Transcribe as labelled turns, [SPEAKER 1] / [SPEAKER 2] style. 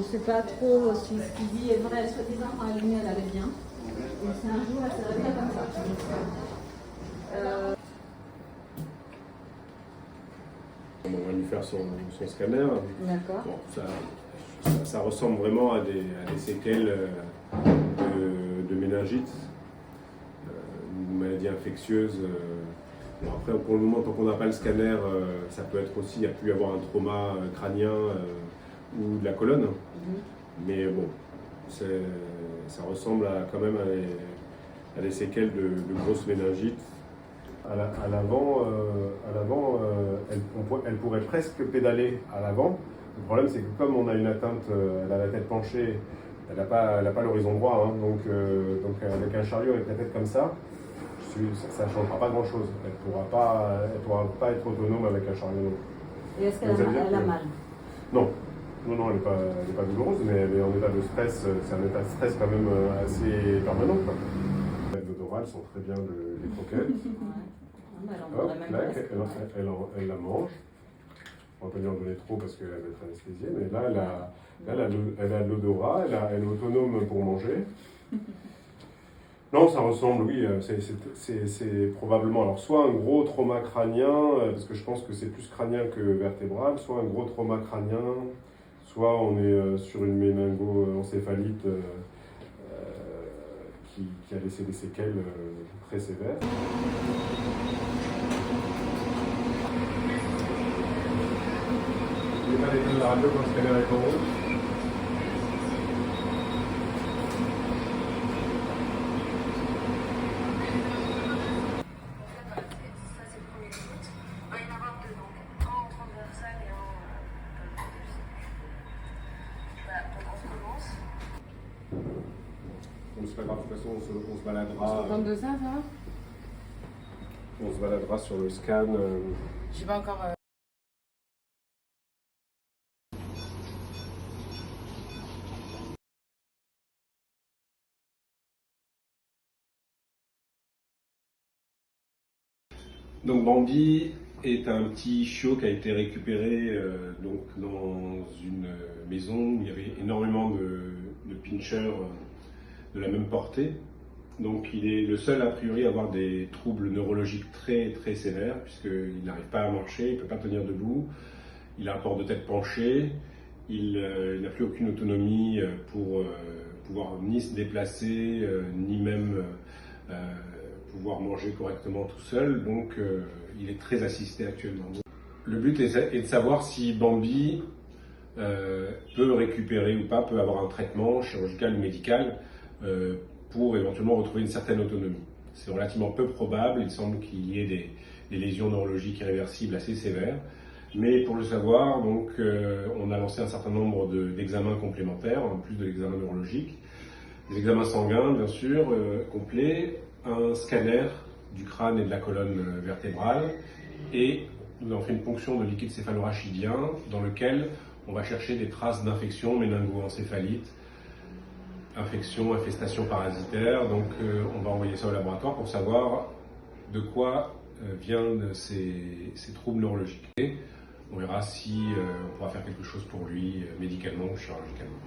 [SPEAKER 1] sais pas trop si ce qu'il dit est vrai. Soi-disant, quand elle est venue, elle allait bien. Et c'est un jour, elle s'est réveillée comme ça.
[SPEAKER 2] On va lui faire son scanner.
[SPEAKER 1] D'accord.
[SPEAKER 2] Bon, ça ressemble vraiment à des séquelles de méningite, une maladie infectieuse. Bon, après, pour le moment, tant qu'on n'a pas le scanner, ça peut être aussi, il y a pu y avoir un trauma crânien ou de la colonne. Mais bon, ça ressemble quand même à des séquelles de grosses méningites. À l'avant, elle pourrait presque pédaler à l'avant. Le problème, c'est que comme on a une atteinte, elle a la tête penchée, elle n'a pas l'horizon droit, hein, donc avec un chariot avec la tête comme ça ne changera pas grand-chose. Elle ne pourra pas être autonome avec un chariot.
[SPEAKER 1] Et est-ce qu'elle a mal?
[SPEAKER 2] Non, elle n'est pas douloureuse, mais elle est en état de stress. C'est un état de stress quand même assez permanent, quoi. Les odorales sont très bien les croquettes. Hop, là, elle la mange. On va pas lui en donner trop parce qu'elle va être anesthésiée, mais là, elle a l'odorat, elle est autonome pour manger. Non, ça ressemble, oui, c'est probablement alors soit un gros trauma crânien, parce que je pense que c'est plus crânien que vertébral, soit un gros trauma crânien, soit on est sur une méningo-encéphalite qui a laissé des séquelles très sévères. Il n'est pas l'état de la radio quand le scanner est en haut. C'est pas grave, de toute façon on se baladera.
[SPEAKER 1] On se contente de ça, ça va?
[SPEAKER 2] On se baladera sur le scan.
[SPEAKER 1] Je sais pas encore.
[SPEAKER 2] Donc Bambi est un petit chiot qui a été récupéré donc dans une maison où il y avait énormément de pinchers de la même portée. Donc il est le seul a priori à avoir des troubles neurologiques très très sévères puisqu'il n'arrive pas à marcher, il ne peut pas tenir debout, il a un port de tête penché, il n'a plus aucune autonomie pour pouvoir ni se déplacer, ni même pouvoir manger correctement tout seul, donc il est très assisté actuellement. Le but est de savoir si Bambi peut récupérer ou pas, peut avoir un traitement chirurgical ou médical pour éventuellement retrouver une certaine autonomie. C'est relativement peu probable, il semble qu'il y ait des lésions neurologiques irréversibles assez sévères, mais pour le savoir, donc, on a lancé un certain nombre d'examens complémentaires, en plus de l'examen neurologique, des examens sanguins bien sûr, complets, un scanner du crâne et de la colonne vertébrale, et nous avons fait une ponction de liquide céphalorachidien dans lequel on va chercher des traces d'infection méningo-encéphalite, infestation parasitaire. Donc on va envoyer ça au laboratoire pour savoir de quoi viennent ces troubles neurologiques. Et on verra si on pourra faire quelque chose pour lui médicalement ou chirurgicalement.